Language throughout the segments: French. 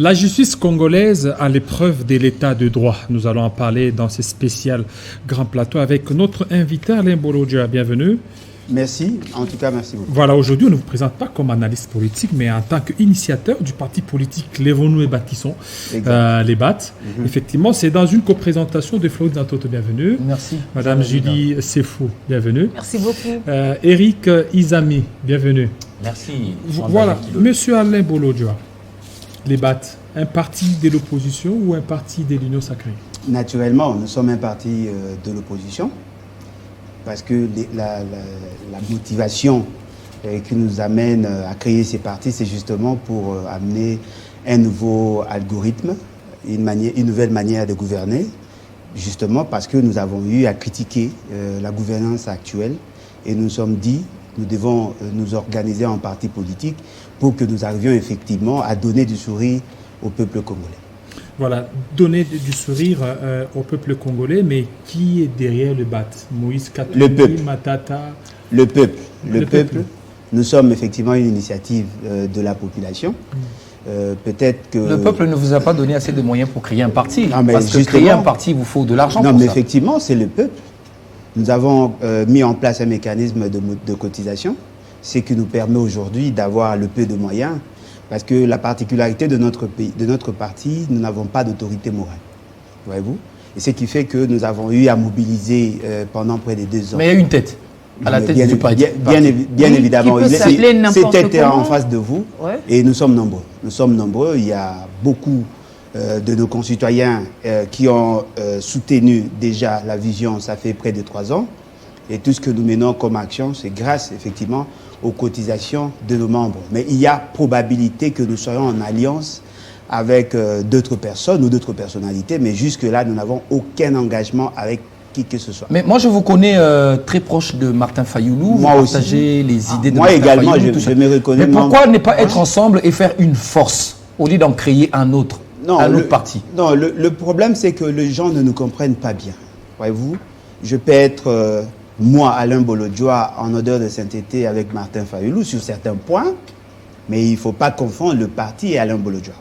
La justice congolaise à l'épreuve de l'état de droit. Nous allons en parler dans ce spécial Grand Plateau avec notre invité Alain Bolodja. Bienvenue. Merci, en tout cas merci beaucoup. Voilà, aujourd'hui on ne vous présente pas comme analyste politique, mais en tant qu'initiateur du parti politique Lèvons-nous et Bâtissons les BAT. Effectivement, c'est dans une coprésentation de Flo Natoto, bienvenue. Merci. Madame Julie Sefou, bienvenue. Merci beaucoup. Eric Izami, bienvenue. Merci. Voilà, Monsieur Alain Bolodja, les BAT, un parti de l'opposition ou un parti de l'Union sacrée? Naturellement, nous sommes un parti de l'opposition parce que la motivation qui nous amène à créer ces partis, c'est justement pour amener un nouveau algorithme, une nouvelle manière de gouverner, justement parce que nous avons eu à critiquer la gouvernance actuelle et nous nous sommes dit nous devons nous organiser en parti politique pour que nous arrivions effectivement à donner du sourire au peuple congolais. Voilà, donner du sourire au peuple congolais, mais qui est derrière le BAT? Moïse Katumbi, le peuple. Matata? Le peuple. Le peuple. Nous sommes effectivement une initiative de la population. Peut-être que... Le peuple ne vous a pas donné assez de moyens pour créer un parti. Non, mais parce que créer un parti, il vous faut de l'argent pour ça. Non, mais effectivement, c'est le peuple. Nous avons mis en place un mécanisme de cotisation, ce qui nous permet aujourd'hui d'avoir le peu de moyens. Parce que la particularité de notre pays, de notre parti, nous n'avons pas d'autorité morale. Voyez-vous? Et ce qui fait que nous avons eu à mobiliser pendant près de 2 ans. Mais il y a une tête. À la tête du parti. Bien évidemment. Cette tête est en face de vous. Ouais. Et nous sommes nombreux. Nous sommes nombreux. Il y a beaucoup de nos concitoyens qui ont soutenu déjà la vision, ça fait près de 3 ans. Et tout ce que nous menons comme action, c'est grâce effectivement aux cotisations de nos membres. Mais il y a probabilité que nous soyons en alliance avec d'autres personnes ou d'autres personnalités, mais jusque-là, nous n'avons aucun engagement avec qui que ce soit. Mais moi, je vous connais très proche de Martin Fayoulou. Moi vous aussi. Partagez les idées de moi Martin également, Fayoulou. je me reconnais. Mais pourquoi ne pas être ensemble et faire une force au lieu d'en créer un autre, un autre parti? Non, le problème, c'est que les gens ne nous comprennent pas bien. Voyez-vous, je peux être... moi, Alain Bolodja, en odeur de sainteté avec Martin Fayoulou sur certains points, mais il ne faut pas confondre le parti et Alain Bolodja.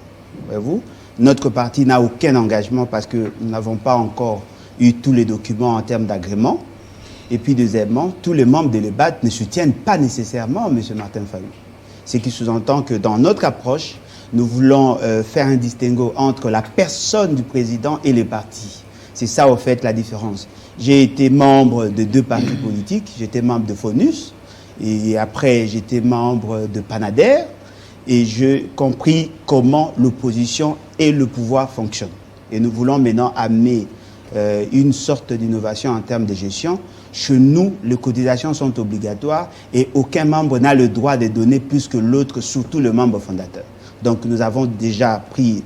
Voyez-vous, notre parti n'a aucun engagement parce que nous n'avons pas encore eu tous les documents en termes d'agrément. Et puis, deuxièmement, tous les membres de l'EBAT ne soutiennent pas nécessairement M. Martin Fayoulou. Ce qui sous-entend que dans notre approche, nous voulons faire un distinguo entre la personne du président et le parti. C'est ça, au fait, la différence. J'ai été membre de 2 partis politiques. J'étais membre de FONUS et après j'étais membre de PANADER et j'ai compris comment l'opposition et le pouvoir fonctionnent. Et nous voulons maintenant amener une sorte d'innovation en termes de gestion. Chez nous, les cotisations sont obligatoires et aucun membre n'a le droit de donner plus que l'autre, surtout le membre fondateur. Donc nous avons déjà pris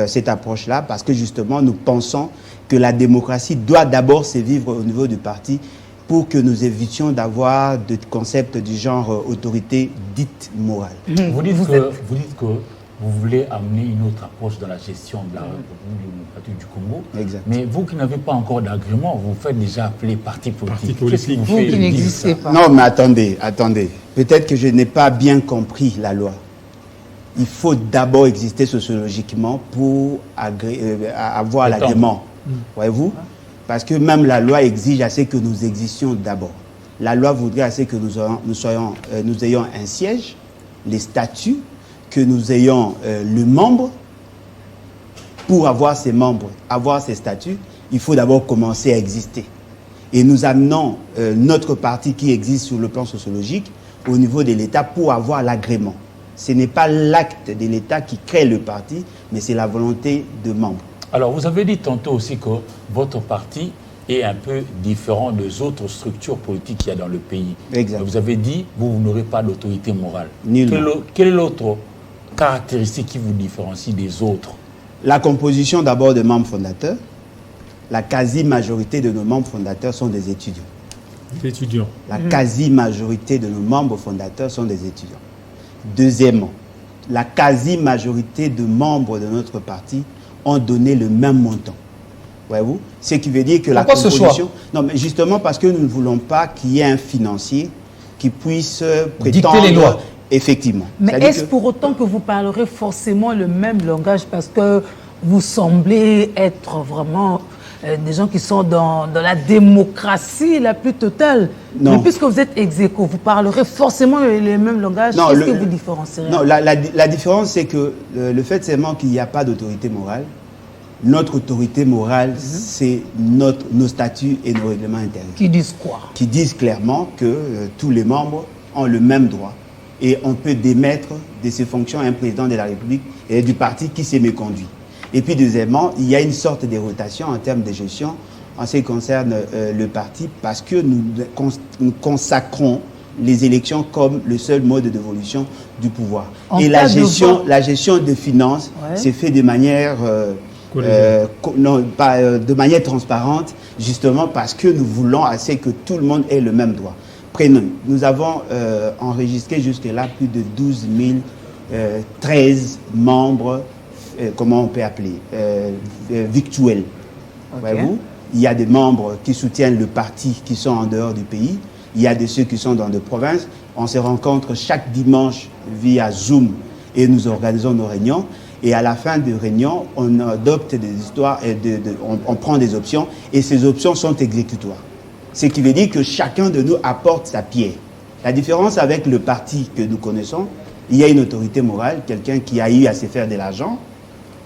cette approche-là parce que justement nous pensons que la démocratie doit d'abord se vivre au niveau du parti pour que nous évitions d'avoir des concepts du genre autorité dite morale. Vous dites que vous voulez amener une autre approche dans la gestion de la République démocratique du Congo. Exact. Mais vous qui n'avez pas encore d'agrément, vous faites déjà appeler parti politique. Qu'est-ce qui vous Vous fait qui n'existez pas. Non, mais attendez. Peut-être que je n'ai pas bien compris la loi. Il faut d'abord exister sociologiquement pour avoir l'agrément. Voyez-vous? Parce que même la loi exige à ce que nous existions d'abord. La loi voudrait à ce que nous ayons un siège, les statuts, que nous ayons le membre. Pour avoir ces membres, avoir ces statuts, il faut d'abord commencer à exister. Et nous amenons notre parti qui existe sur le plan sociologique au niveau de l'État pour avoir l'agrément. Ce n'est pas l'acte de l'État qui crée le parti, mais c'est la volonté de membres. Alors, vous avez dit tantôt aussi que votre parti est un peu différent des autres structures politiques qu'il y a dans le pays. Exact. Vous avez dit que vous n'aurez pas d'autorité morale. Nullement. Quelle est l'autre caractéristique qui vous différencie des autres? La composition d'abord des membres fondateurs. La quasi-majorité de nos membres fondateurs sont des étudiants. Étudiants. La quasi-majorité de nos membres fondateurs sont des étudiants. Deuxièmement, la quasi-majorité de membres de notre parti ont donné le même montant. Voyez-vous? Ce qui veut dire que pourquoi la composition... ce choix? Non, mais justement parce que nous ne voulons pas qu'il y ait un financier qui puisse prétendre... Dicter les lois. Effectivement. Mais est-ce pour autant que vous parlerez forcément le même langage parce que vous semblez être vraiment des gens qui sont dans la démocratie la plus totale? Non. Mais puisque vous êtes ex-aequo, vous parlerez forcément le même langage. Qu'est-ce que vous différencierez? Non, la différence, c'est que le fait seulement qu'il n'y a pas d'autorité morale. Notre autorité morale, c'est nos statuts et nos règlements intérieurs. Qui disent quoi? Qui disent clairement que tous les membres ont le même droit. Et on peut démettre de ses fonctions un président de la République et du parti qui s'est méconduit. Et puis deuxièmement, il y a une sorte de rotation en termes de gestion en ce qui concerne le parti parce que nous consacrons les élections comme le seul mode d'évolution du pouvoir. Et la gestion des finances s'est faite de manière... de manière transparente, justement parce que nous voulons assez que tout le monde ait le même droit. Nous avons enregistré jusque-là plus de 12 013 membres, comment on peut appeler, virtuels. Voyez-vous, il y a des membres qui soutiennent le parti qui sont en dehors du pays, il y a de ceux qui sont dans des provinces. On se rencontre chaque dimanche via Zoom et nous organisons nos réunions. Et à la fin de réunion, on adopte des histoires, on prend des options et ces options sont exécutoires. Ce qui veut dire que chacun de nous apporte sa pierre. La différence avec le parti que nous connaissons, il y a une autorité morale, quelqu'un qui a eu à se faire de l'argent,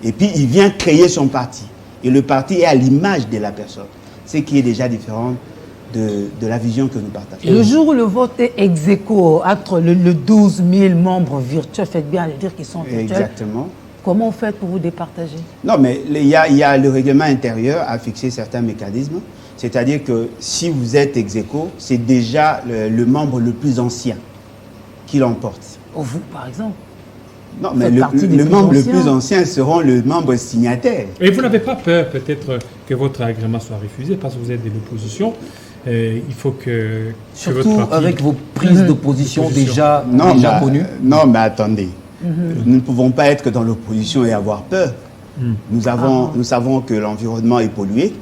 et puis il vient créer son parti. Et le parti est à l'image de la personne, ce qui est déjà différent de la vision que nous partageons. Le jour où le vote est ex-aequo entre le 12 000 membres virtuels, faites bien de dire qu'ils sont virtuels. Exactement. Comment vous faites pour vous départager? Non, mais il y a le règlement intérieur à fixer certains mécanismes. C'est-à-dire que si vous êtes ex-aequo, c'est déjà le membre le plus ancien qui l'emporte. Vous, par exemple? Non, mais le membre le plus ancien seront le membre signataire. Et vous n'avez pas peur peut-être que votre agrément soit refusé parce que vous êtes de l'opposition? Il faut que surtout votre parti... avec vos prises d'opposition déjà connues. Non, mais attendez. Nous ne pouvons pas être dans l'opposition et avoir peur. Nous savons que l'environnement est pollué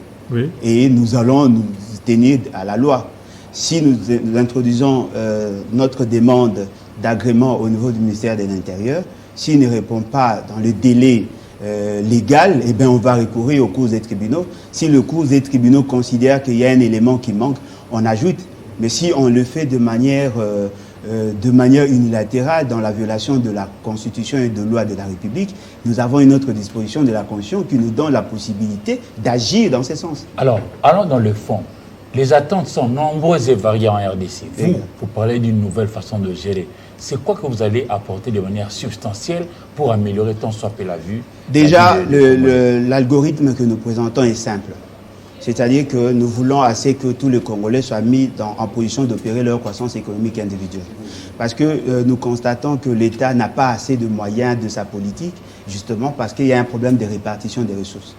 et nous allons nous tenir à la loi. Si nous introduisons notre demande d'agrément au niveau du ministère de l'Intérieur, s'il ne répond pas dans le délai légal, eh bien on va recourir aux cours des tribunaux. Si le cours des tribunaux considère qu'il y a un élément qui manque, on ajoute. Mais si on le fait de manière unilatérale dans la violation de la Constitution et de loi de la République, nous avons une autre disposition de la Constitution qui nous donne la possibilité d'agir dans ce sens. Alors, allons dans le fond. Les attentes sont nombreuses et variées en RDC. Vous parlez d'une nouvelle façon de gérer. C'est quoi que vous allez apporter de manière substantielle pour améliorer tant soit peu la vue? Déjà, l'algorithme que nous présentons est simple. C'est-à-dire que nous voulons assez que tous les Congolais soient mis en position d'opérer leur croissance économique individuelle. Parce que nous constatons que l'État n'a pas assez de moyens de sa politique, justement parce qu'il y a un problème de répartition des ressources.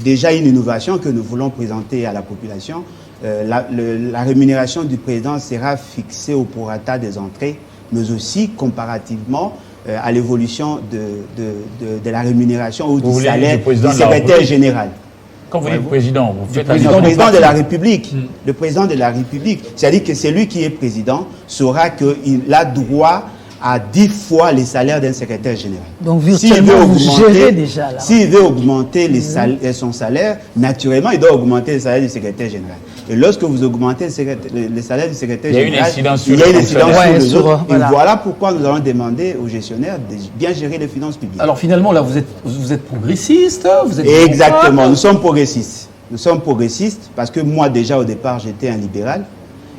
Déjà, une innovation que nous voulons présenter à la population, la rémunération du président sera fixée au prorata des entrées, mais aussi comparativement à l'évolution de la rémunération ou du salaire du secrétaire général. Quand vous dites président, vous faites le président de la République. Le président de la République. C'est-à-dire que celui qui est président saura qu'il a droit à 10 fois les salaires d'un secrétaire général. Donc, virtuellement, vous gérez déjà là. S'il veut augmenter son salaire, naturellement, il doit augmenter le salaire du secrétaire général. Et lorsque vous augmentez le salaire du secrétaire général, il y a une incidence sur les autres. Et voilà pourquoi nous allons demander aux gestionnaires de bien gérer les finances publiques. Alors finalement, là, vous êtes progressiste, vous êtes... Exactement, nous sommes progressistes. Nous sommes progressistes parce que moi, déjà, au départ, j'étais un libéral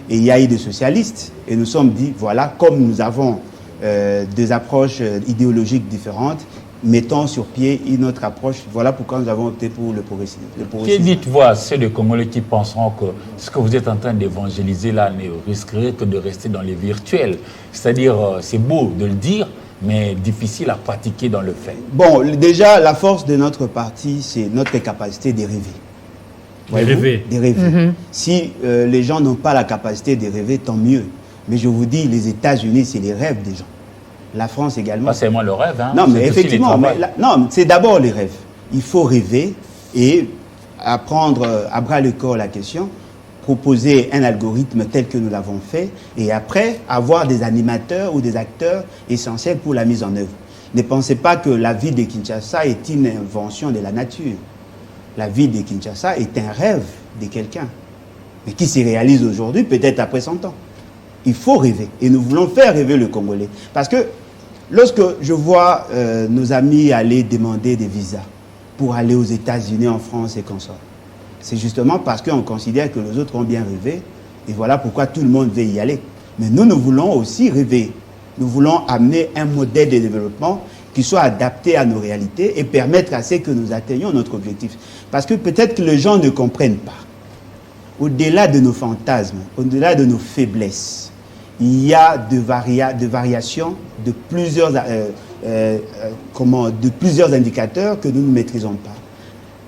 et il y a eu des socialistes. Et nous sommes dit, voilà, comme nous avons des approches idéologiques différentes, mettons sur pied une autre approche. Voilà pourquoi nous avons opté pour le progressisme. Que dites-vous à ceux de Congolais qui penseront que ce que vous êtes en train d'évangéliser là ne risquerait que de rester dans les virtuels? C'est-à-dire, c'est beau de le dire, mais difficile à pratiquer dans le fait. Bon, déjà, la force de notre parti, c'est notre capacité de rêver. De rêver. Si les gens n'ont pas la capacité de rêver, tant mieux. Mais je vous dis, les États-Unis, c'est les rêves des gens. La France également. Pas seulement le rêve, hein. Non, mais effectivement, non, c'est d'abord les rêves. Il faut rêver et apprendre à bras le corps la question. proposer un algorithme tel que nous l'avons fait, et après avoir des animateurs ou des acteurs essentiels pour la mise en œuvre. Ne pensez pas que la ville de Kinshasa est une invention de la nature. La ville de Kinshasa est un rêve de quelqu'un, mais qui se réalise aujourd'hui, peut-être après 100 ans. Il faut rêver, et nous voulons faire rêver le Congolais. Parce que lorsque je vois nos amis aller demander des visas pour aller aux États-Unis, en France et consorts, c'est justement parce qu'on considère que les autres ont bien rêvé, et voilà pourquoi tout le monde veut y aller. Mais nous voulons aussi rêver. Nous voulons amener un modèle de développement qui soit adapté à nos réalités et permettre à ce que nous atteignions notre objectif. Parce que peut-être que les gens ne comprennent pas. Au-delà de nos fantasmes, au-delà de nos faiblesses, il y a de variations de plusieurs indicateurs que nous ne maîtrisons pas.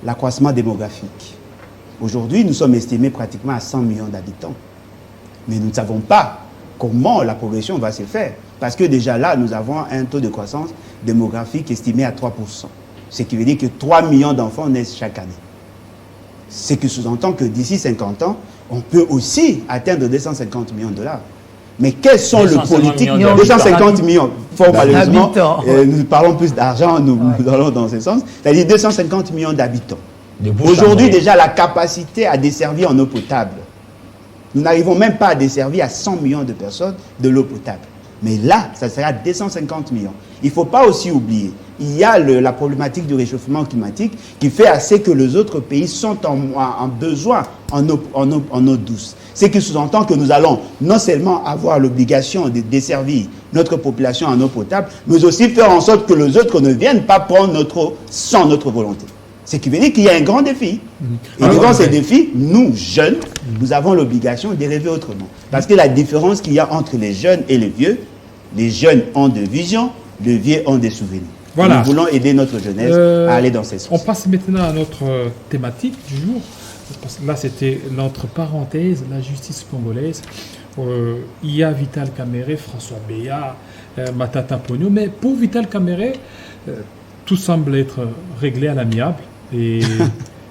L'accroissement démographique. Aujourd'hui, nous sommes estimés pratiquement à 100 millions d'habitants. Mais nous ne savons pas comment la progression va se faire. Parce que déjà là, nous avons un taux de croissance démographique estimé à 3%. Ce qui veut dire que 3 millions d'enfants naissent chaque année. Ce qui sous-entend que d'ici 50 ans, on peut aussi atteindre 250 millions de dollars. Mais quels sont les politiques 250 millions, fort malheureusement, nous parlons plus d'argent, nous allons dans ce sens. C'est-à-dire 250 millions d'habitants. Aujourd'hui, déjà, la capacité à desservir en eau potable. Nous n'arrivons même pas à desservir à 100 millions de personnes de l'eau potable. Mais là, ça sera 250 millions. Il ne faut pas aussi oublier, il y a la problématique du réchauffement climatique qui fait assez que les autres pays sont en besoin en eau douce. Ce qui sous-entend que nous allons non seulement avoir l'obligation de desservir notre population en eau potable, mais aussi faire en sorte que les autres ne viennent pas prendre notre eau sans notre volonté. Ce qui veut dire qu'il y a un grand défi. Et devant ces défis, nous, jeunes, nous avons l'obligation de rêver autrement. Parce que la différence qu'il y a entre les jeunes et les vieux, les jeunes ont des visions, les vieux ont des souvenirs. Voilà. Nous voulons aider notre jeunesse à aller dans ces sens. On passe maintenant à notre thématique du jour. Là, c'était l'entre parenthèses, la justice congolaise. Il y a Vital Kamerhe, François Beya, Matata Ponyo. Mais pour Vital Kamerhe, tout semble être réglé à l'amiable. Et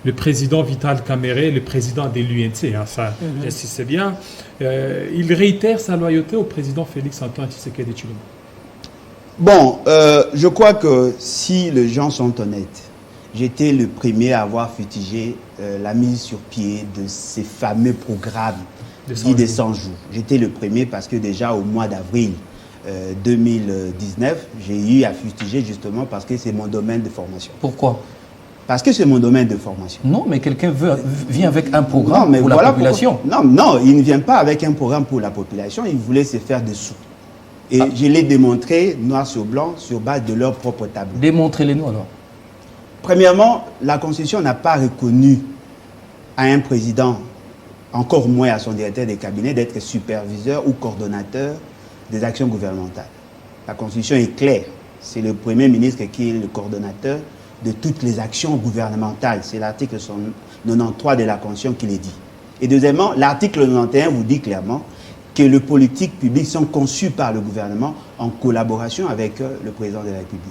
le président Vital Kamerhe, le président de l'UNC, ça, c'est bien, il réitère sa loyauté au président Félix-Antoine Tshisekedi Tshilombo. Bon, je crois que si les gens sont honnêtes, j'étais le premier à avoir fustigé la mise sur pied de ces fameux programmes dits des 100 jours. J'étais le premier parce que déjà au mois d'avril 2019, j'ai eu à fustiger justement parce que c'est mon domaine de formation. Pourquoi ? Parce que c'est mon domaine de formation. Non, mais quelqu'un vient avec un programme pour la population. Non, il ne vient pas avec un programme pour la population, il voulait se faire des sous. Et je l'ai démontré noir sur blanc sur base de leur propre tableau. Démontrez-les-nous alors. Premièrement, la Constitution n'a pas reconnu à un président, encore moins à son directeur de cabinet, d'être superviseur ou coordonnateur des actions gouvernementales. La Constitution est claire. C'est le Premier ministre qui est le coordonnateur de toutes les actions gouvernementales. C'est l'article 93 de la Constitution qui le dit. Et deuxièmement, l'article 91 vous dit clairement que les politiques publiques sont conçues par le gouvernement en collaboration avec le président de la République.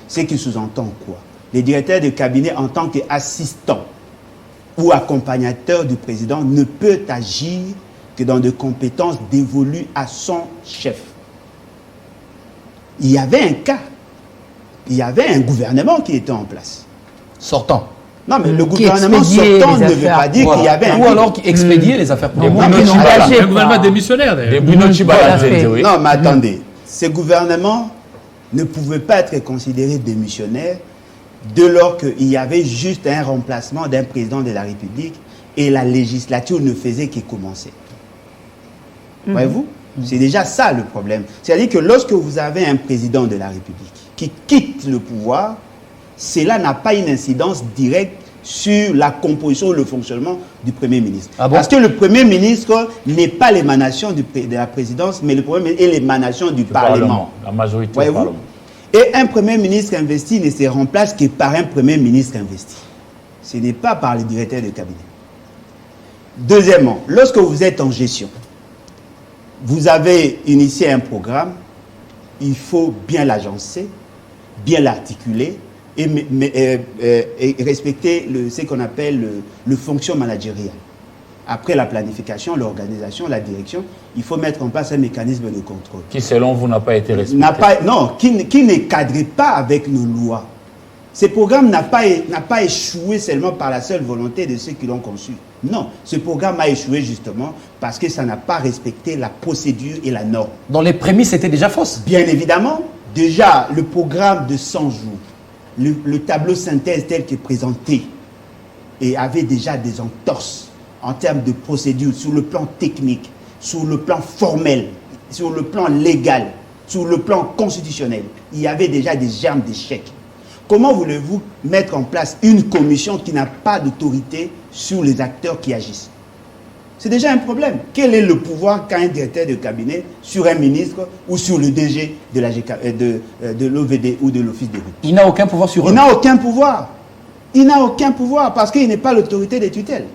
Ce qui sous-entend quoi? Les directeurs de cabinet en tant qu'assistants ou accompagnateurs du président ne peuvent agir que dans des compétences dévolues à son chef. Il y avait un cas. Il y avait un gouvernement qui était en place. Sortant. Non, mais le gouvernement sortant ne veut pas dire qu'il y avait un... Ou alors qui expédiait les affaires. Un gouvernement démissionnaire, d'ailleurs. Non, mais attendez. Ce gouvernement ne pouvait pas être considéré démissionnaire dès lors qu'il y avait juste un remplacement d'un président de la République et la législature ne faisait que commencer. Voyez-vous? C'est déjà ça le problème. C'est-à-dire que lorsque vous avez un président de la République qui quitte le pouvoir, cela n'a pas une incidence directe sur la composition ou le fonctionnement du Premier ministre. Ah bon? Parce que le Premier ministre n'est pas l'émanation de la présidence, mais le Premier ministre est l'émanation du Parlement. La majorité du Parlement. Et un Premier ministre investi ne se remplace que par un Premier ministre investi. Ce n'est pas par le directeur de cabinet. Deuxièmement, lorsque vous êtes en gestion, vous avez initié un programme, il faut bien l'agencer, bien l'articuler et respecter ce qu'on appelle le fonction managériale. après la planification, l'organisation, la direction, il faut mettre en place un mécanisme de contrôle. Qui, selon vous, n'a pas été respecté? Qui ne cadre pas avec nos lois. Ce programme n'a pas échoué seulement par la seule volonté de ceux qui l'ont conçu. Non, ce programme a échoué justement parce que ça n'a pas respecté la procédure et la norme. Dans les prémices, c'était déjà fausse. Bien évidemment, déjà, le programme de 100 jours, le tableau synthèse tel qu'est présenté, et avait déjà des entorses en termes de procédure, sur le plan technique, sur le plan formel, sur le plan légal, sur le plan constitutionnel. Il y avait déjà des germes d'échec. Comment voulez-vous mettre en place une commission qui n'a pas d'autorité sur les acteurs qui agissent? C'est déjà un problème. Quel est le pouvoir qu'a un directeur de cabinet sur un ministre ou sur le DG de l'OVD ou de l'Office des routes? Il n'a aucun pouvoir sur eux. Il n'a aucun pouvoir. Il n'a aucun pouvoir parce qu'il n'est pas l'autorité des tutelles.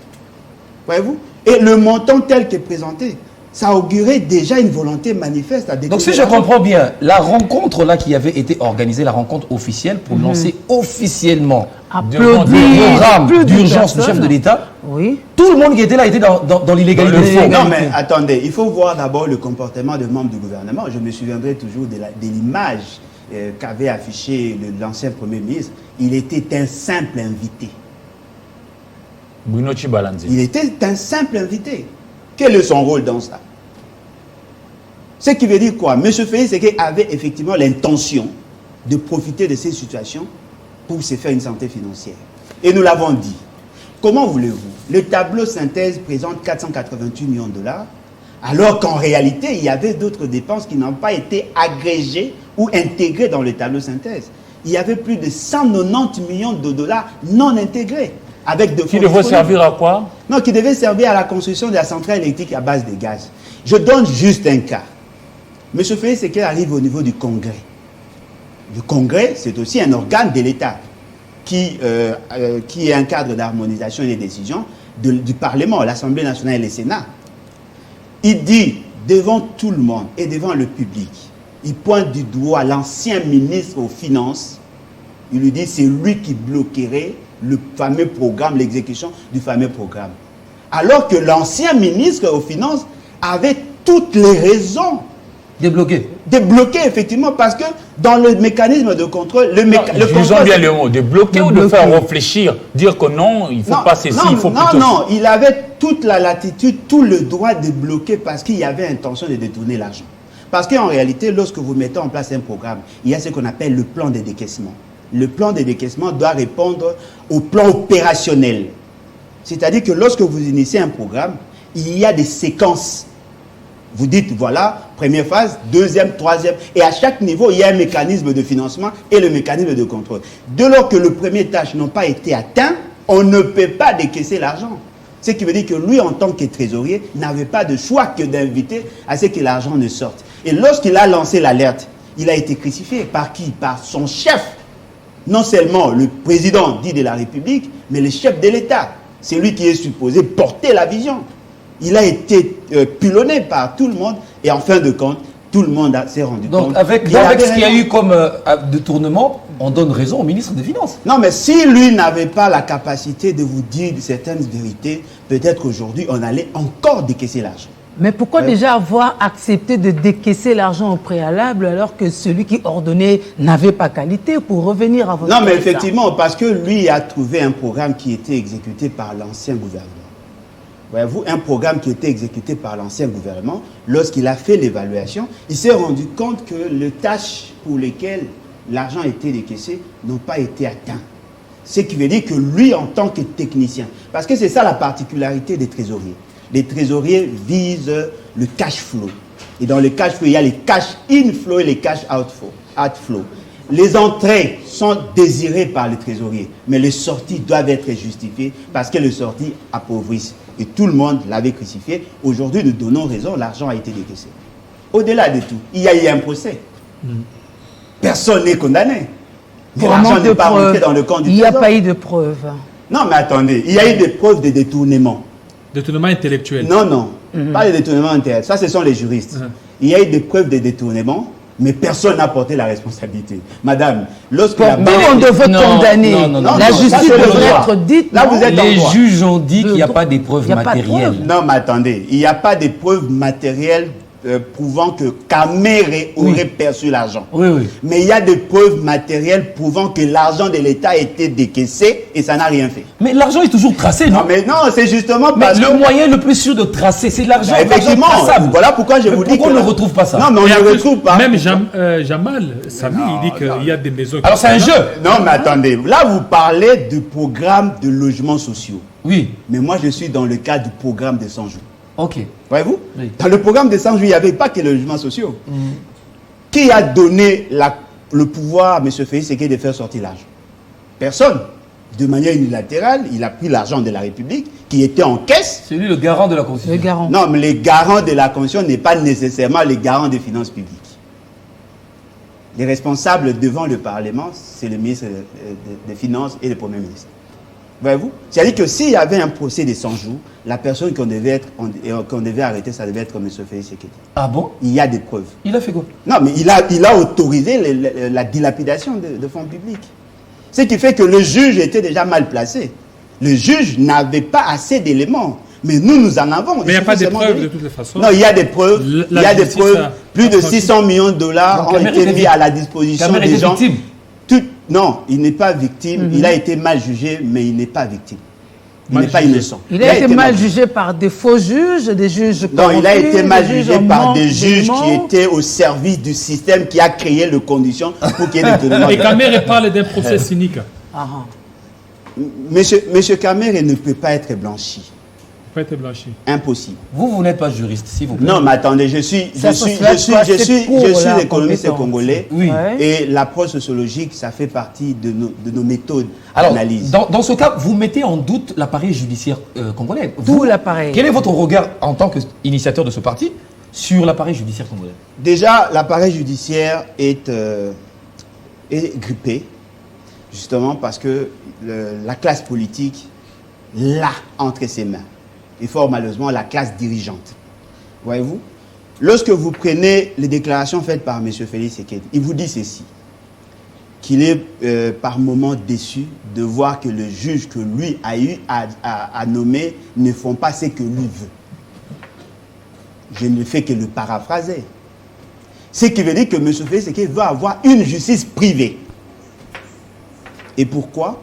Voyez-vous? Et le montant tel qu'est présenté, ça augurait déjà une volonté manifeste à détourner. Donc si je comprends bien, la rencontre là qui avait été organisée, la rencontre officielle pour lancer officiellement le programme d'urgence du chef de l'État, oui. Tout le monde qui était là était dans l'illégalité. Non mais attendez, il faut voir d'abord le comportement des membres du gouvernement. Je me souviendrai toujours de l'image qu'avait affiché l'ancien Premier ministre. Il était un simple invité. Bruno Chibalanzi. Il était un simple invité. Quel est son rôle dans ça? Ce qui veut dire quoi? M. Félix avait effectivement l'intention de profiter de ces situations pour se faire une santé financière. Et nous l'avons dit. Comment voulez-vous? Le tableau synthèse présente 488 millions de dollars, alors qu'en réalité, il y avait d'autres dépenses qui n'ont pas été agrégées ou intégrées dans le tableau synthèse. Il y avait plus de 190 millions de dollars non intégrés. Avec de qui devait servir à quoi? Non, qui devait servir à la construction de la centrale électrique à base de gaz. Je donne juste un cas. M. Félix Sekei arrive au niveau du Congrès. Le Congrès, c'est aussi un organe de l'État qui est un cadre d'harmonisation des décisions du Parlement, l'Assemblée nationale et le Sénat. Il dit devant tout le monde et devant le public, il pointe du doigt l'ancien ministre aux Finances. Il lui dit c'est lui qui bloquerait le fameux programme, l'exécution du fameux programme. Alors que l'ancien ministre aux Finances avait toutes les raisons débloquer, effectivement, parce que dans le mécanisme de contrôle, disons bien le mot, de bloquer ou de faire réfléchir, dire que non, il ne faut pas ceci, il faut plutôt... Non, il avait toute la latitude, tout le droit de bloquer parce qu'il y avait intention de détourner l'argent. Parce qu'en réalité, lorsque vous mettez en place un programme, il y a ce qu'on appelle le plan de décaissement. Le plan de décaissement doit répondre au plan opérationnel. C'est-à-dire que lorsque vous initiez un programme, il y a des séquences. Vous dites, voilà, première phase, deuxième, troisième. Et à chaque niveau, il y a un mécanisme de financement et le mécanisme de contrôle. Dès lors que le premier tâche n'a pas été atteint, on ne peut pas décaisser l'argent. Ce qui veut dire que lui, en tant que trésorier, n'avait pas de choix que d'inviter à ce que l'argent ne sorte. Et lorsqu'il a lancé l'alerte, il a été crucifié. Par qui? Par son chef. Non seulement le président dit de la République, mais le chef de l'État. C'est lui qui est supposé porter la vision. Il a été pilonné par tout le monde et en fin de compte, tout le monde s'est rendu compte. Donc avec ce qu'il y a eu comme détournement, on donne raison au ministre des Finances. Non, mais si lui n'avait pas la capacité de vous dire certaines vérités, peut-être qu'aujourd'hui, on allait encore décaisser l'argent. Mais pourquoi déjà avoir accepté de décaisser l'argent au préalable alors que celui qui ordonnait n'avait pas qualité pour revenir à votre... Non, mais effectivement, parce que lui a trouvé un programme qui était exécuté par l'ancien gouvernement. Voyez-vous, un programme qui était exécuté par l'ancien gouvernement, lorsqu'il a fait l'évaluation, il s'est rendu compte que les tâches pour lesquelles l'argent était décaissé n'ont pas été atteintes. Ce qui veut dire que lui, en tant que technicien, parce que c'est ça la particularité des trésoriers. Les trésoriers visent le cash flow. Et dans le cash flow, il y a les cash inflow et les cash outflow. Les entrées sont désirées par les trésoriers, mais les sorties doivent être justifiées parce que les sorties appauvrissent. Et tout le monde l'avait crucifié. Aujourd'hui, nous donnons raison, l'argent a été décaissé. Au-delà de tout, il y a eu un procès. Personne n'est condamné. Mais l'argent n'est pas rentré dans le compte du trésor. Il n'y a pas eu de preuves. Non, mais attendez, il y a eu des preuves de détournement. Détournement intellectuel. Non, pas de détournement intellectuel. Ça, ce sont les juristes. Il y a eu des preuves de détournement Mais personne n'a porté la responsabilité. Madame, lorsque Tout le monde devait condamner. La justice devrait être dite. Là, vous êtes Les juges ont dit qu'il n'y a pas de preuves Il y a pas de matérielles. preuves. Non, mais attendez, il n'y a pas de preuves matérielles prouvant que Kamere aurait perçu l'argent. Oui, oui. Mais il y a des preuves matérielles prouvant que l'argent de l'État a été décaissé et ça n'a rien fait. Mais l'argent est toujours tracé, Non, non? mais non, c'est justement Mais parce le que... moyen le plus sûr de tracer, c'est l'argent. Bah, effectivement, l'argent traçable. voilà pourquoi je Mais vous dis pourquoi que... on ne retrouve pas ça? Non, mais on Et ne en le plus, retrouve pas. Même Jamal Sami, il dit qu'il y a des maisons. Alors c'est un jeu. Non, mais attendez, là vous parlez du programme de logements sociaux. Oui. Mais moi je suis dans le cadre du programme de 100 jours. Ok. Voyez-vous? Oui. Dans le programme de 100 jours, il n'y avait pas que les logements sociaux. Qui a donné le pouvoir à M. Félix Tshisekedi de faire sortir l'argent? Personne. De manière unilatérale, il a pris l'argent de la République qui était en caisse. C'est lui le garant de la Constitution. Le garant. Non, mais les garants de la Constitution n'est pas nécessairement les garants des finances publiques. Les responsables devant le Parlement, c'est le ministre des Finances et le Premier ministre. Voyez-vous? C'est-à-dire que s'il y avait un procès de 100 jours, la personne qu'on devait arrêter, ça devait être comme M. Félix Tshisekedi. Ah bon? Il y a des preuves. Il a fait quoi? Non, mais il a autorisé la dilapidation de fonds publics. Ce qui fait que le juge était déjà mal placé. Le juge n'avait pas assez d'éléments. Mais nous en avons. Mais il n'y a pas de preuves de toutes les façons. Non, il y a des preuves. Il y a des preuves. Plus de 600 millions de dollars ont été mis à la disposition des gens. Non, il n'est pas victime. Il a été mal jugé, mais il n'est pas victime. Il n'est pas innocent. Il a été mal jugé par des faux juges, des juges corrompus. Non, il a été mal jugé par des juges qui étaient au service du système qui a créé les conditions pour qu'il y ait des tournements. Et Kamere parle d'un procès cynique. Monsieur Kamere ne peut pas être blanchi. Pas été blanchi. Impossible. Vous n'êtes pas juriste, s'il vous plaît. Non, mais attendez, je suis économiste congolais. Oui. Et l'approche sociologique, ça fait partie de nos méthodes d'analyse. Dans ce cas, vous mettez en doute l'appareil judiciaire congolais. Tout l'appareil. Quel est votre regard en tant qu'initiateur de ce parti sur l'appareil judiciaire congolais? Déjà, l'appareil judiciaire est grippé, justement parce que la classe politique l'a entre ses mains. Et fort malheureusement, la classe dirigeante. Voyez-vous? Lorsque vous prenez les déclarations faites par M. Félix Tshisekedi, il vous dit ceci, qu'il est par moments déçu de voir que le juge que lui a eu à nommer ne font pas ce que lui veut. Je ne fais que le paraphraser. Ce qui veut dire que M. Félix Tshisekedi veut avoir une justice privée. Et pourquoi?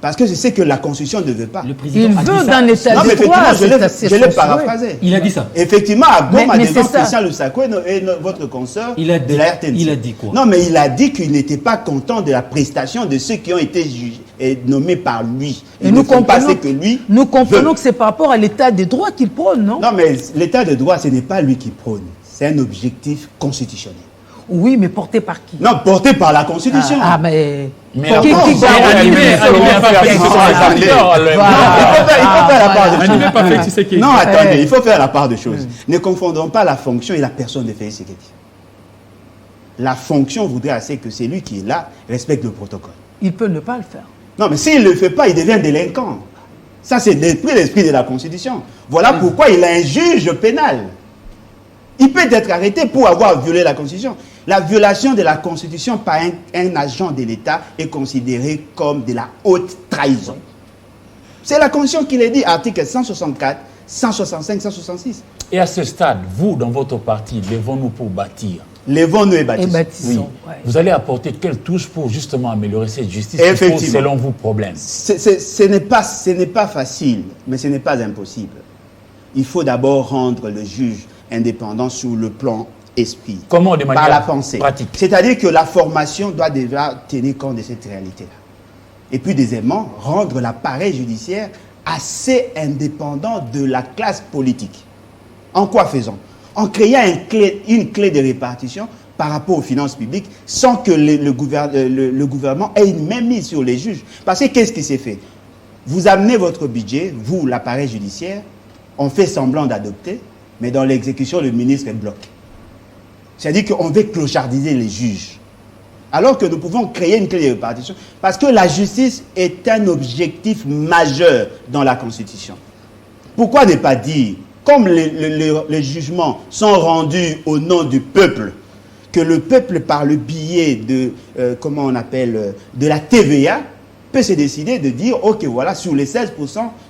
Parce que c'est ce que la Constitution ne veut pas. Le président Il a dit veut ça. d'un état Non, mais de droit. effectivement, je l'ai paraphrasé. Il a dit ça. Effectivement, à Goma, Mais devant c'est ça. Christian Lusako et votre consoeur Il a dit- de la RTNC. il a dit quoi? Non, mais il a dit qu'il n'était pas content de la prestation de ceux qui ont été jugés et nommés par lui. Et Ils nous ne font pas ce comprenons, que lui nous comprenons veut. que c'est par rapport à l'état des droits qu'il prône, non? Non, mais l'état de droit, ce n'est pas lui qui prône. C'est un objectif constitutionnel. Oui, mais porté par qui? Non, porté par la Constitution. Mais Mais qui animé par Félix Tshisekedi. Il faut faire la part de Animé choses. par Félix Tshisekedi. Non, attendez, il faut faire la part de choses. Ne confondons pas la fonction et la personne de Félix Tshisekedi. La fonction voudrait assez que celui qui est là respecte le protocole. il peut ne pas le faire. Non, mais s'il ne le fait pas, il devient délinquant. Ça, c'est l'esprit de la Constitution. Voilà pourquoi il a un juge pénal. Il peut être arrêté pour avoir violé la Constitution. La violation de la Constitution par un agent de l'État est considérée comme de la haute trahison. C'est la Constitution qui l'a dit, article 164, 165, 166. Et à ce stade, vous, dans votre parti, levons-nous pour bâtir. Levons-nous et Et bâtissons. bâtissons. Ouais. Vous allez apporter quelle touche pour justement améliorer cette justice Effectivement. qui pose, selon vous, problème? Ce n'est pas facile, mais ce n'est pas impossible. Il faut d'abord rendre le juge indépendant sur le plan esprit. Comment, de manière par la pensée. pratique? C'est-à-dire que la formation doit déjà tenir compte de cette réalité-là. Et puis, deuxièmement, rendre l'appareil judiciaire assez indépendant de la classe politique. En quoi faisons? En créant une clé de répartition par rapport aux finances publiques sans que le gouvernement ait une même mise sur les juges. Parce que qu'est-ce qui s'est fait? Vous amenez votre budget, vous, l'appareil judiciaire, on fait semblant d'adopter, mais dans l'exécution, le ministre bloque. C'est-à-dire qu'on veut clochardiser les juges. Alors que nous pouvons créer une clé de répartition. Parce que la justice est un objectif majeur dans la Constitution. Pourquoi ne pas dire, comme les jugements sont rendus au nom du peuple, que le peuple, par le biais de, comment on appelle, de la TVA, peut se décider de dire, ok, voilà, sur les 16%,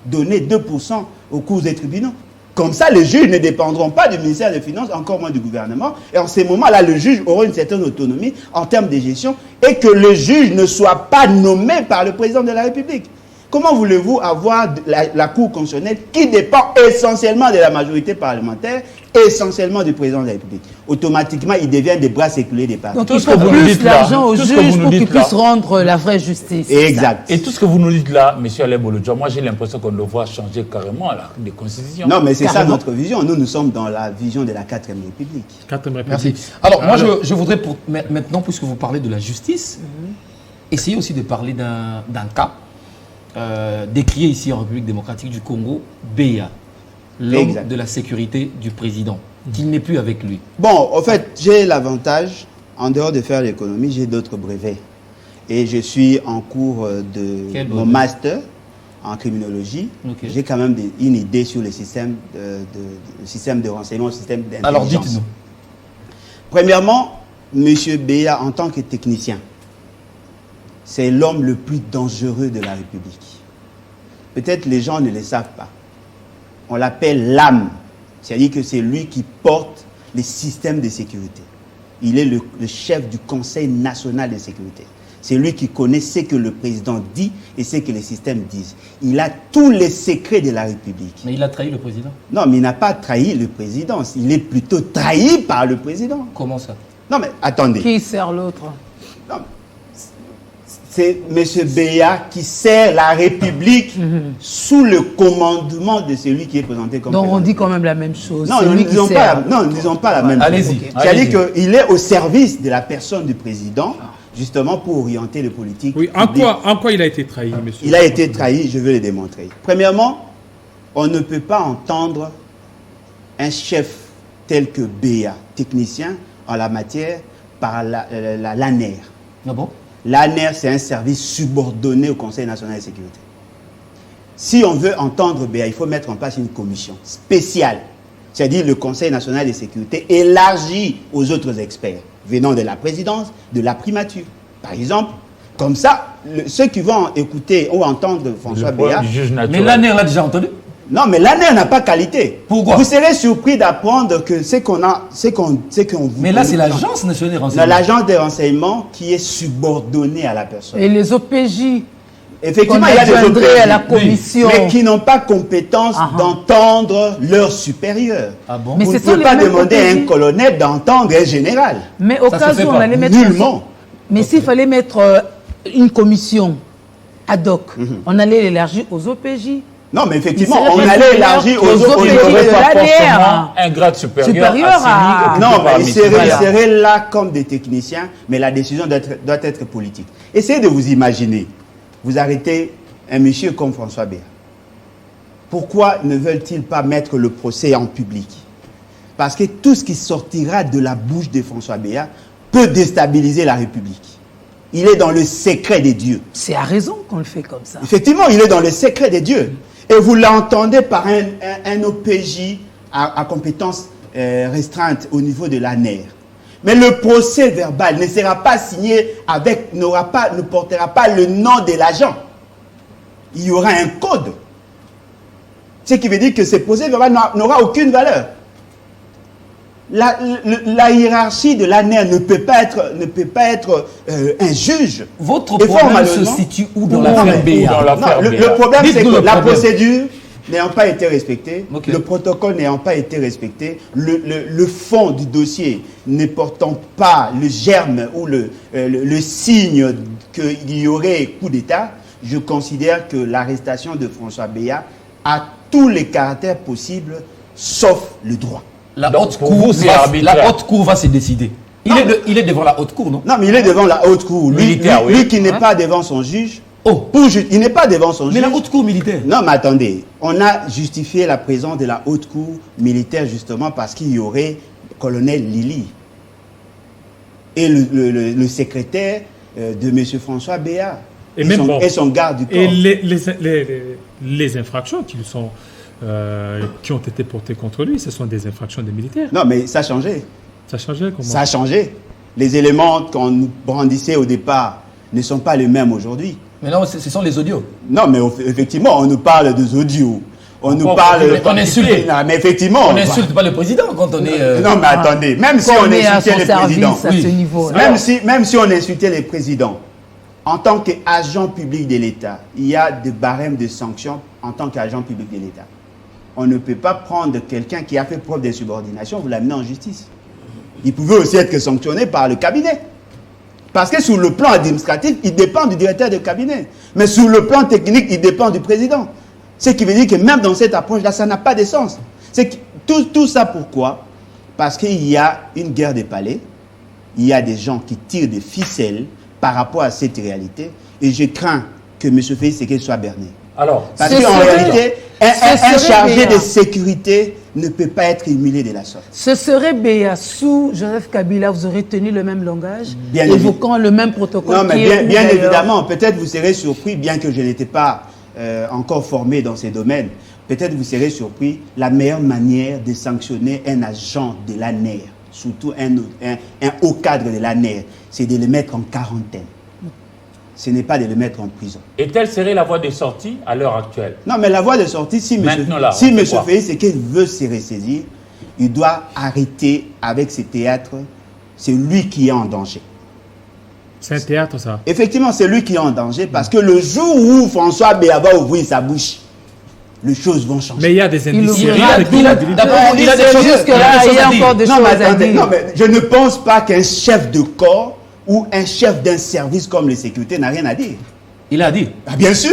donner 2% aux cours des tribunaux. Comme ça, les juges ne dépendront pas du ministère des Finances, encore moins du gouvernement. Et en ces moments-là, le juge aura une certaine autonomie en termes de gestion et que le juge ne soit pas nommé par le président de la République. Comment voulez-vous avoir la Cour constitutionnelle qui dépend essentiellement de la majorité parlementaire, essentiellement du président de la République? Automatiquement, il devient des bras séculés des partis. Donc il faut plus d'argent aux juges pour qu'ils puissent rendre la vraie justice. Exact. Et tout ce que vous nous dites là, M. Alain Bolodjoa, moi j'ai l'impression qu'on doit changer carrément des constitutions. Non, mais c'est ça notre vision. Nous sommes dans la vision de la 4e République. 4e République. Merci. Alors, moi, je voudrais, maintenant, puisque vous parlez de la justice, essayer aussi de parler d'un cas décrié ici en République démocratique du Congo, Beya, l'homme de la sécurité du président, qu'il n'est plus avec lui. Bon, en fait, j'ai l'avantage, en dehors de faire l'économie, j'ai d'autres brevets. Et je suis en cours de mon master en criminologie. Okay. J'ai quand même une idée sur le système de renseignement, le système d'intelligence. Alors, dites-nous. Premièrement, M. Beya, en tant que technicien, c'est l'homme le plus dangereux de la République. Peut-être les gens ne le savent pas. On l'appelle l'âme. C'est-à-dire que c'est lui qui porte les systèmes de sécurité. Il est le chef du Conseil national de sécurité. C'est lui qui connaît ce que le président dit et ce que les systèmes disent. Il a tous les secrets de la République. Mais il a trahi le président? Non, mais il n'a pas trahi le président. Il est plutôt trahi par le président. Comment ça? Non, mais attendez. Qui sert l'autre? Non, c'est M. Beya qui sert la République sous le commandement de celui qui est présenté comme Donc président. On dit quand même la même chose. Non, nous ne disons pas la même chose. Allez-y. C'est-à-dire qu'il est au service de la personne du président, justement pour orienter les politiques. Oui, en quoi il a été trahi, monsieur? Il a été trahi, je vais le démontrer. Premièrement, on ne peut pas entendre un chef tel que Beya, technicien en la matière, par l'ANER. Ah bon? L'ANER, c'est un service subordonné au Conseil national de sécurité. Si on veut entendre Beya, il faut mettre en place une commission spéciale, c'est-à-dire le Conseil national de sécurité élargi aux autres experts, venant de la présidence, de la primature. Par exemple, comme ça, ceux qui vont écouter ou entendre François Beya... Mais l'ANER l'a déjà entendu? Non, mais l'ANER n'a pas qualité. Pourquoi? Vous serez surpris d'apprendre que Mais là, c'est l'agence nationale des renseignements. L'agence des renseignements qui est subordonnée à la personne. Et les OPJ? Effectivement, il y a des OPJ, à la commission. mais qui n'ont pas compétence d'entendre leurs supérieurs. Ah bon? Vous ne pouvez pas demander à un colonel d'entendre un général. Mais au cas où on allait mettre... Nullement. Mais s'il fallait mettre une commission ad hoc, on allait l'élargir aux OPJ. Non, mais effectivement, on allait élargir aux autres. Il n'aurait pas forcément un grade supérieur à non, mais ils seraient là comme des techniciens, mais la décision doit être politique. Essayez de vous imaginer, vous arrêtez un monsieur comme François Beya. Pourquoi ne veulent-ils pas mettre le procès en public? Parce que tout ce qui sortira de la bouche de François Beya peut déstabiliser la République. Il est dans le secret des dieux. C'est à raison qu'on le fait comme ça. Effectivement, il est dans le secret des dieux. Et vous l'entendez par un OPJ à compétence restreinte au niveau de l'ANER. Mais le procès verbal ne sera pas signé ne portera pas le nom de l'agent. Il y aura un code. Ce qui veut dire que ce procès verbal n'aura aucune valeur. La hiérarchie de l'ANER ne peut pas être un juge. Votre problème se situe où dans l'affaire Beya? Le problème, c'est que la procédure n'ayant pas été respectée, le protocole n'ayant pas été respecté, le fond du dossier ne portant pas le germe ou le signe qu'il y aurait coup d'État, je considère que l'arrestation de François Beya a tous les caractères possibles, sauf le droit. La haute cour va se décider. Il est devant la haute cour, non? Non, mais il est devant la haute cour. Lui qui n'est pas devant son juge. Il n'est pas devant son juge. Mais la haute cour militaire? Non, mais attendez. On a justifié la présence de la haute cour militaire justement parce qu'il y aurait colonel Lili et le secrétaire de M. François Beya et son garde du corps. Et les infractions qui ont été portées contre lui, ce sont des infractions des militaires. Non, mais ça a changé. Ça a changé comment? Ça a changé. Les éléments qu'on nous brandissait au départ ne sont pas les mêmes aujourd'hui. Mais non, ce sont les audios. Non, mais effectivement, on nous parle des audios. On nous Encore, parle... on insulte. Non, mais effectivement... On n'insulte pas le président quand on est... Non, mais attendez, même si Qu'on on est à insultait son les service présidents... à ce niveau. Même si on insultait les présidents, en tant qu'agent public de l'État, il y a des barèmes de sanctions en tant qu'agent public de l'État. On ne peut pas prendre quelqu'un qui a fait preuve d'insubordination, vous l'amener en justice. Il pouvait aussi être sanctionné par le cabinet. Parce que sur le plan administratif, il dépend du directeur de cabinet. Mais sur le plan technique, il dépend du président. Ce qui veut dire que même dans cette approche-là, ça n'a pas de sens. Tout ça pourquoi? Parce qu'il y a une guerre des palais, il y a des gens qui tirent des ficelles par rapport à cette réalité, et je crains que M. Félix Tshisekedi soit berné. Alors, Parce Ce qu'en serait- réalité, un serait chargé bien. de sécurité ne peut pas être humilié de la sorte. Ce serait Béa, sous Joseph Kabila, vous aurez tenu le même langage, Bien évoquant le même protocole. Non, mais qui est bien, où, bien d'ailleurs évidemment, peut-être vous serez surpris, bien que je n'étais pas encore formé dans ces domaines, peut-être vous serez surpris, la meilleure manière de sanctionner un agent de l'ANER, surtout un haut cadre de l'ANER, c'est de le mettre en quarantaine. Ce n'est pas de le mettre en prison. et telle serait la voie de sortie à l'heure actuelle? Non, mais la voie de sortie, si Maintenant, là, si on fait M. quoi? Félix Tshisekedi veut se ressaisir, il doit arrêter avec ce théâtre. C'est lui qui est en danger. C'est un théâtre, ça. Effectivement, c'est lui qui est en danger parce que le jour où François Béa va ouvrir sa bouche, les choses vont changer. Mais il y a des Il indices ouvrira sérieux de tout. culpabilité. D'abord, il a des choses Jusque-là, il y a encore des Non, choses mais à attendez, dire. non, mais je ne pense pas qu'un chef de corps ou un chef d'un service comme les sécurités n'a rien à dire. Il a dit. Ah, bien sûr,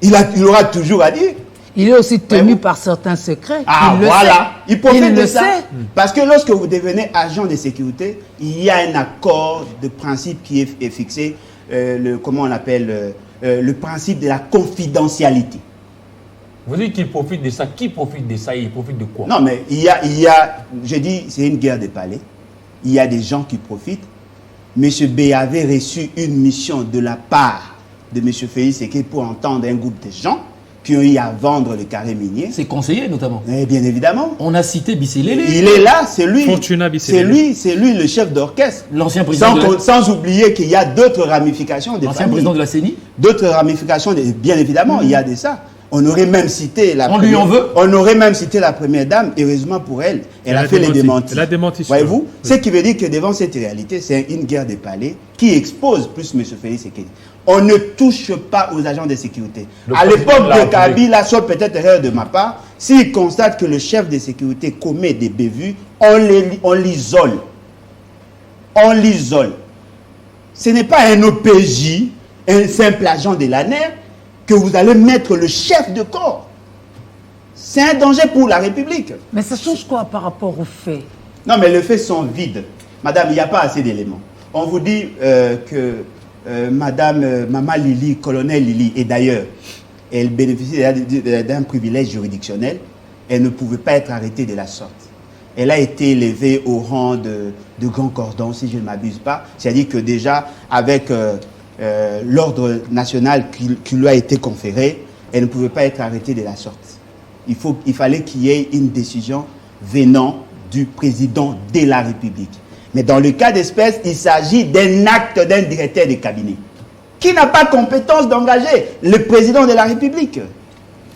il aura toujours à dire. Il est aussi tenu Ouais, par certains secrets. Ah, il le voilà. sait. Il profite Il de le ça. sait. Parce que lorsque vous devenez agent de sécurité, il y a un accord de principe qui est fixé, comment on appelle, le principe de la confidentialité. Vous dites qu'il profite de ça. Qui profite de ça et il profite de quoi? Non, mais il y a je dis, c'est une guerre des palais. Il y a des gens qui profitent. M. B avait reçu une mission de la part de M. Félix Tshisekedi pour entendre un groupe de gens qui ont eu à vendre le carré minier. Ses conseillers notamment. Et bien évidemment. On a cité Bisselele, Il est là, c'est lui. Fortuna C'est Bisselele. lui le chef d'orchestre. l'ancien président, Sans oublier qu'il y a d'autres ramifications des l'ancien familles. président de la CENI. D'autres ramifications, bien évidemment, il y a de ça. On aurait même cité la On lui en veut. On aurait même cité la première dame, heureusement pour elle. Elle a fait les démentis. Elle a démenti. Voyez-vous? Oui. Ce qui veut dire que devant cette réalité, c'est une guerre des palais qui expose plus M. Félix Tshisekedi. On ne touche pas aux agents de sécurité. Le À président l'époque de la de République. Kabila, soit peut-être erreur de ma part, s'il constate que le chef de sécurité commet des bévues, on l'isole. On l'isole. Ce n'est pas un OPJ, un simple agent de l'ANER, que vous allez mettre le chef de corps. C'est un danger pour la République. Mais ça change quoi par rapport aux faits? Non, mais les faits sont vides. Madame, il n'y a pas assez d'éléments. On vous dit que Madame Maman Lili, colonel Lili, et d'ailleurs, elle bénéficie d'un privilège juridictionnel. Elle ne pouvait pas être arrêtée de la sorte. Elle a été élevée au rang de grand cordon, si je ne m'abuse pas. C'est-à-dire que déjà, avec l'ordre national qui lui a été conféré, elle ne pouvait pas être arrêtée de la sorte. Il fallait qu'il y ait une décision venant du président de la République. Mais dans le cas d'espèce, il s'agit d'un acte d'un directeur de cabinet qui n'a pas compétence d'engager le président de la République.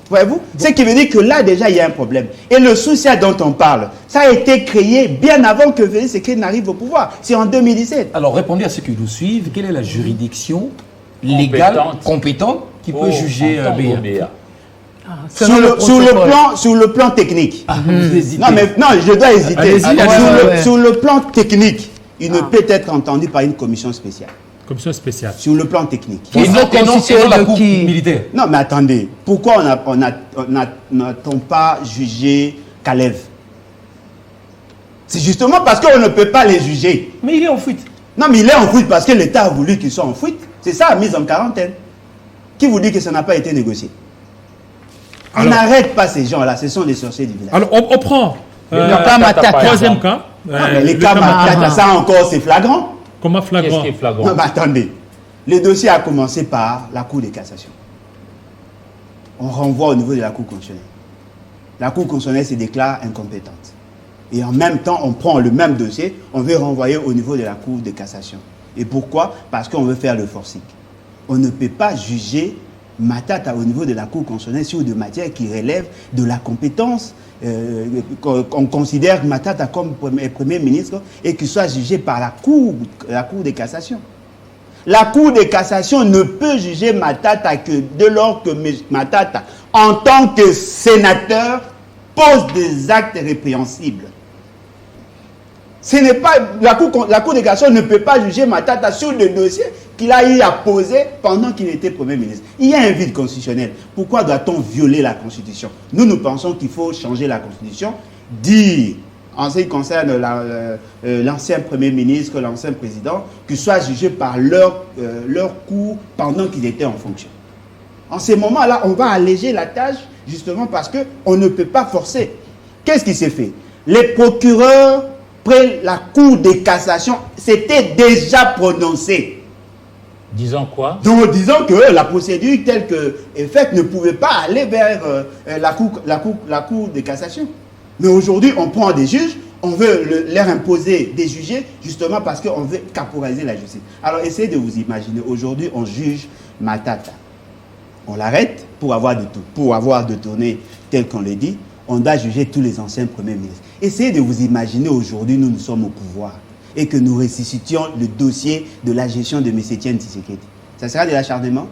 Voyez-vous? Ce qui veut dire que là, déjà, il y a un problème. Et le souci dont on parle, ça a été créé bien avant que Félix Tshisekedi n'arrive au pouvoir. C'est en 2017. Alors répondez à ceux qui nous suivent. Quelle est la juridiction légale, compétente, qui peut juger Béa? Sur le plan technique. Ah, vous hésitez. Non, je dois hésiter. Allez-y, Sur le plan technique, il ne peut être entendu par une commission spéciale. Commission spéciale. Sur le plan technique. Et non, la Cour qui? militaire. Non, mais attendez. Pourquoi n'a-t-on pas jugé Kalev? C'est justement parce qu'on ne peut pas les juger. Mais il est en fuite. Non, mais il est en fuite parce que l'État a voulu qu'ils soient en fuite. C'est ça, mise en quarantaine. Qui vous dit que ça n'a pas été négocié? On Alors- n'arrête pas ces gens-là. Ce sont des sorciers du village. Alors, on prend Le cas Matata, par troisième exemple. cas. Non, mais les cas Matata, ça encore, c'est flagrant. Comment Qu'est-ce flagrant? qui est flagrant? Non, mais attendez. Le dossier a commencé par la Cour de cassation. On renvoie au niveau de la Cour constitutionnelle. La Cour constitutionnelle se déclare incompétente. Et en même temps, on prend le même dossier, on veut renvoyer au niveau de la Cour de cassation. Et pourquoi? Parce qu'on veut faire le forcing. On ne peut pas juger Matata au niveau de la Cour constitutionnelle sur des matières qui relèvent de la compétence. On considère Matata comme Premier ministre et qu'il soit jugé par la Cour de cassation. La Cour de cassation ne peut juger Matata que dès lors que Matata, en tant que sénateur, pose des actes répréhensibles. Ce n'est pas, la Cour de cassation ne peut pas juger Matata sur le dossier qu'il a eu à poser pendant qu'il était Premier ministre. Il y a un vide constitutionnel. Pourquoi doit-on violer la Constitution? Nous pensons qu'il faut changer la Constitution, dire, en ce qui concerne l'ancien Premier ministre, l'ancien président, qu'ils soient jugés par leur cour pendant qu'ils étaient en fonction. En ces moments-là, on va alléger la tâche, justement parce qu'on ne peut pas forcer. Qu'est-ce qui s'est fait? Les procureurs, près la Cour de cassation, s'étaient déjà prononcés. Disons quoi? Donc, disons que la procédure telle qu'elle est faite ne pouvait pas aller vers la cour de cassation. Mais aujourd'hui, on prend des juges, on veut leur imposer des jugés, justement parce qu'on veut caporaliser la justice. Alors, essayez de vous imaginer, aujourd'hui, on juge Matata. On l'arrête pour avoir détourné tel qu'on le dit. On doit juger tous les anciens premiers ministres. Essayez de vous imaginer, aujourd'hui, nous sommes au pouvoir et que nous ressuscitions le dossier de la gestion de M. Etienne Tshisekedi. Ça sera de l'acharnement?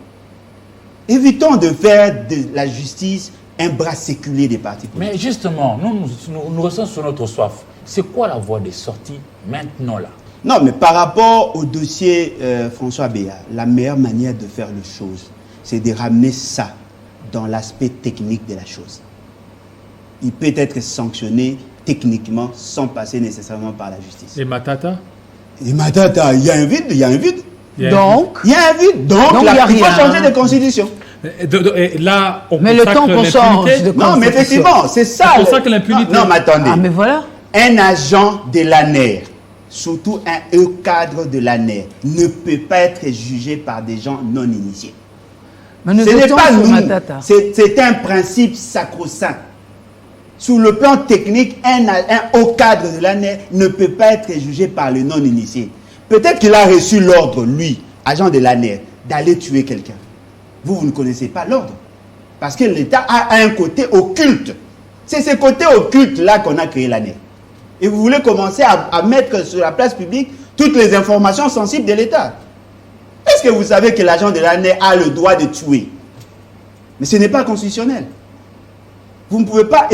Évitons de faire de la justice un bras séculé des partis politiques. Mais justement, nous restons sur notre soif. C'est quoi la voie de sortie maintenant là? Non, mais par rapport au dossier François Béat, la meilleure manière de faire les choses, c'est de ramener ça dans l'aspect technique de la chose. Il peut être sanctionné techniquement sans passer nécessairement par la justice. Et Matata? Et Matata, il y a un vide, il y a un vide. Donc, il y a un vide. Donc il faut changer de constitution. Et là, on mais le temps qu'on change de non, mais effectivement, c'est ça. C'est pour ça que l'impunité... Non, mais attendez. Ah, mais voilà. Un agent de l'ANER, surtout un haut cadre de l'ANER, ne peut pas être jugé par des gens non initiés. Mais ce n'est pas nous. Matata. C'est un principe sacro-saint. Sur le plan technique, un haut cadre de l'ANER ne peut pas être jugé par le non-initié. Peut-être qu'il a reçu l'ordre, lui, agent de l'ANER, d'aller tuer quelqu'un. Vous ne connaissez pas l'ordre. Parce que l'État a un côté occulte. C'est ce côté occulte-là qu'on a créé l'ANER. Et vous voulez commencer à mettre sur la place publique toutes les informations sensibles de l'État. Est-ce que vous savez que l'agent de l'ANER a le droit de tuer? Mais ce n'est pas constitutionnel. Vous ne pouvez pas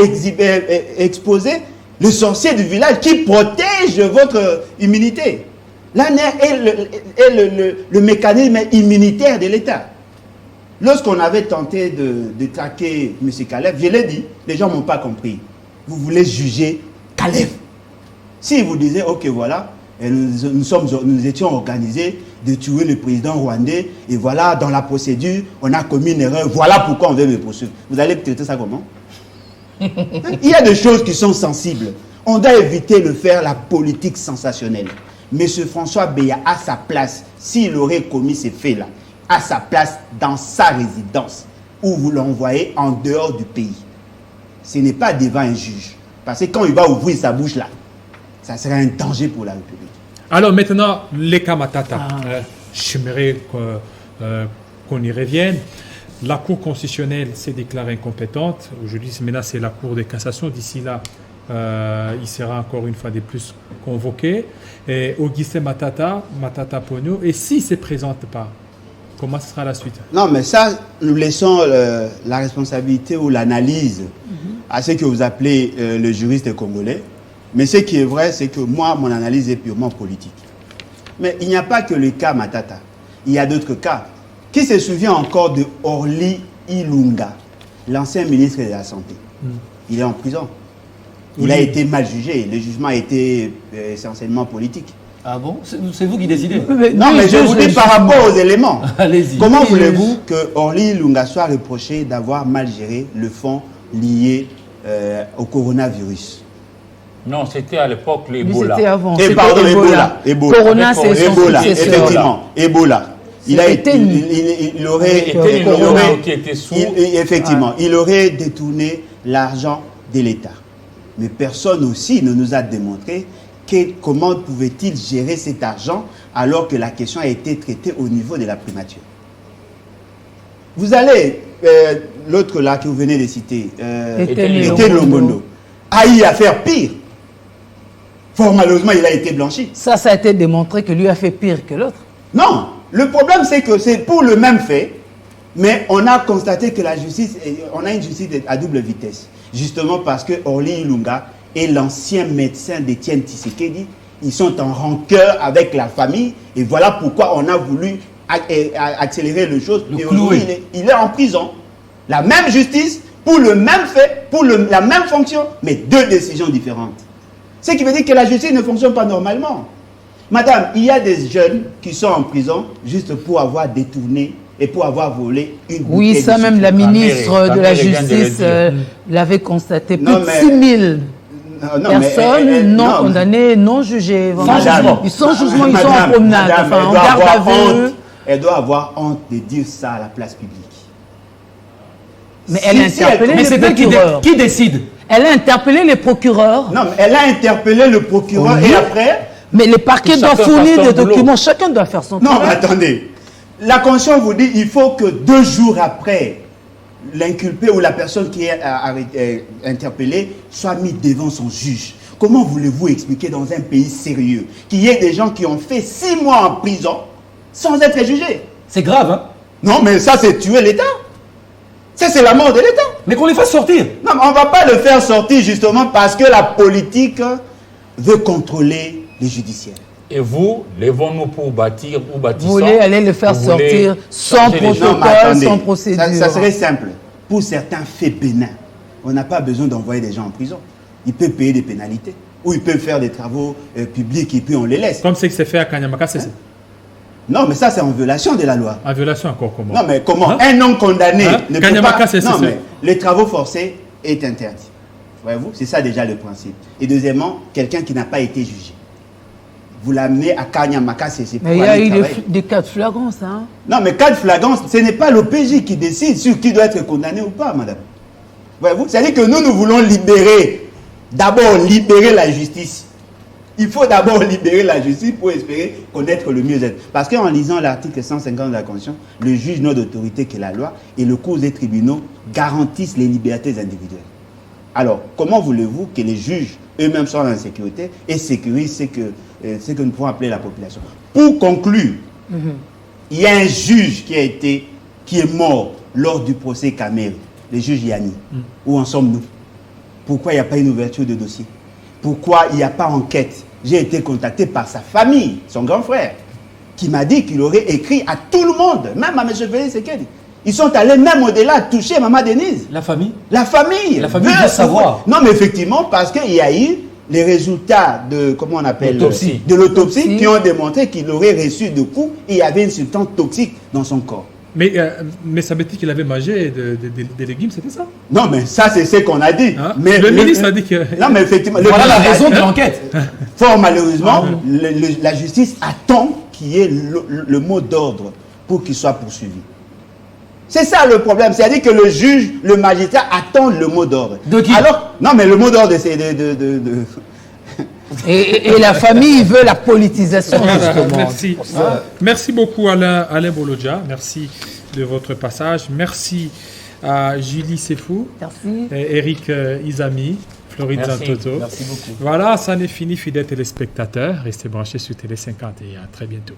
exposer le sorcier du village qui protège votre immunité. L'ANER est le mécanisme immunitaire de l'État. Lorsqu'on avait tenté de traquer M. Kalev, je l'ai dit, les gens n'ont pas compris. Vous voulez juger Kalev. Si vous disiez, ok, voilà, nous étions organisés de tuer le président rwandais, et voilà, dans la procédure, on a commis une erreur, voilà pourquoi on veut me poursuivre. Vous allez traiter ça comment? Il y a des choses qui sont sensibles. On doit éviter de faire la politique sensationnelle. M. François Béat a sa place, s'il aurait commis ces faits-là, à sa place dans sa résidence, où vous l'envoyez en dehors du pays. Ce n'est pas devant un juge. Parce que quand il va ouvrir sa bouche là, ça sera un danger pour la République. Alors maintenant, les cas Matata. J'aimerais qu'on y revienne. La Cour constitutionnelle s'est déclarée incompétente. Aujourd'hui, maintenant, c'est la Cour de cassation. D'ici là, il sera encore une fois de plus convoqué. Et Augustin Matata Ponyo, et s'il ne se présente pas, comment sera la suite? Non, mais ça, nous laissons la responsabilité ou l'analyse à ce que vous appelez le juriste congolais. Mais ce qui est vrai, c'est que moi, mon analyse est purement politique. Mais il n'y a pas que le cas Matata. Il y a d'autres cas. Qui se souvient encore de Orly Ilunga, l'ancien ministre de la Santé? Il est en prison. Il a été mal jugé. Le jugement a été essentiellement politique. Ah bon? C'est vous qui décidez? Non, mais je vous dis par rapport aux éléments. Allez-y. Comment voulez-vous que Orly Ilunga soit reproché d'avoir mal géré le fonds lié au coronavirus? Non, c'était à l'époque l'Ebola. C'était avant. Et pardon, Ebola. Corona, c'est son Ebola, successeur. effectivement. Ebola. Il aurait détourné l'argent de l'État. Mais personne aussi ne nous a démontré comment pouvait-il gérer cet argent alors que la question a été traitée au niveau de la primature. Vous allez, l'autre là que vous venez de citer, Etienne Longondo, a eu à faire pire. Fort malheureusement, il a été blanchi. Ça a été démontré que lui a fait pire que l'autre. Non, le problème c'est que c'est pour le même fait, mais on a constaté que la justice, on a une justice à double vitesse. Justement parce que Orly Ilunga et l'ancien médecin d'Étienne Tshisekedi, ils sont en rancœur avec la famille, et voilà pourquoi on a voulu accélérer les choses. Et aujourd'hui, il est en prison. La même justice, pour le même fait, pour la même fonction, mais deux décisions différentes. Ce qui veut dire que la justice ne fonctionne pas normalement. Madame, il y a des jeunes qui sont en prison juste pour avoir détourné et pour avoir volé une bouteille. Oui, ça même la ministre de la Justice l'avait constaté. Plus de 6 000 personnes non condamnées, non jugées. Ils sont en jugement, ils sont en promenade, enfin, en garde à vue. Elle doit avoir honte de dire ça à la place publique. Mais elle a interpellé les procureurs. Qui décide? Elle a interpellé les procureurs. Non, mais elle a interpellé le procureur et après... Mais les parquets doivent fournir des documents. Chacun doit faire son travail. Non, mais attendez. La Constitution vous dit qu'il faut que 2 jours après, l'inculpé ou la personne qui est interpellée soit mise devant son juge. Comment voulez-vous expliquer dans un pays sérieux qu'il y ait des gens qui ont fait 6 mois en prison sans être jugés? C'est grave, hein? Non, mais ça, c'est tuer l'État. Ça, c'est la mort de l'État. Mais qu'on les fasse sortir. Non, mais on ne va pas le faire sortir justement parce que la politique veut contrôler les judiciaires. Et vous, levons-nous pour bâtir ou bâtissons. Vous voulez aller le faire sortir sans protocole, sans procédure. Ça serait simple. Pour certains faits bénins, on n'a pas besoin d'envoyer des gens en prison. Ils peuvent payer des pénalités. Ou ils peuvent faire des travaux publics et puis on les laisse. Comme ce qui s'est fait à Kanyamaka, c'est ça. Non, mais ça, c'est en violation de la loi. En violation encore comment? Non, mais comment un homme condamné ne peut pas... Non, mais les travaux forcés est interdit. Voyez-vous, c'est ça déjà le principe. Et deuxièmement, quelqu'un qui n'a pas été jugé. Vous l'amenez à Kanyamaka, c'est pour mais il y a eu des cas de flagrance, hein? Non, mais cas de flagrance, ce n'est pas l'OPJ qui décide sur qui doit être condamné ou pas, madame. Voyez-vous, c'est-à-dire que nous voulons libérer, d'abord libérer la justice. Il faut d'abord libérer la justice pour espérer connaître le mieux-être. Parce qu'en lisant l'article 150 de la Constitution, le juge n'a d'autorité que la loi et le cours des tribunaux garantissent les libertés individuelles. Alors, comment voulez-vous que les juges eux-mêmes soient en sécurité et sécurisent ce que nous pouvons appeler la population? Pour conclure, il y a un juge qui est mort lors du procès Kamere, le juge Yanni. Où en sommes-nous? Pourquoi il n'y a pas une ouverture de dossier? Pourquoi il n'y a pas enquête? J'ai été contacté par sa famille, son grand frère, qui m'a dit qu'il aurait écrit à tout le monde, même à M. Félix Sekedi. Ils sont allés même au-delà, toucher Maman Denise. La famille? La famille. La famille veut savoir. Non, mais effectivement, parce qu'il y a eu les résultats de, comment on appelle, de l'autopsie qui ont démontré qu'il aurait reçu des coups et il y avait une substance toxique dans son corps. Mais ça veut dire qu'il avait mangé des légumes, c'était ça? Non, mais ça, c'est ce qu'on a dit. Hein? Mais le ministre a dit que... Non, mais effectivement... Voilà la raison de l'enquête. Fort malheureusement, la justice attend qu'il y ait le mot d'ordre pour qu'il soit poursuivi. C'est ça le problème. C'est-à-dire que le juge, le magistrat attend le mot d'ordre. De qui? Alors, non, mais le mot d'ordre, c'est Et la famille veut la politisation, justement. Merci. Merci beaucoup Alain Bolodja. Merci de votre passage. Merci à Julie Sefou. Merci. Eric Izami. Floride Zantoto. Merci beaucoup. Voilà, ça n'est fini, fidèles téléspectateurs. Restez branchés sur Télé 50 et à très bientôt.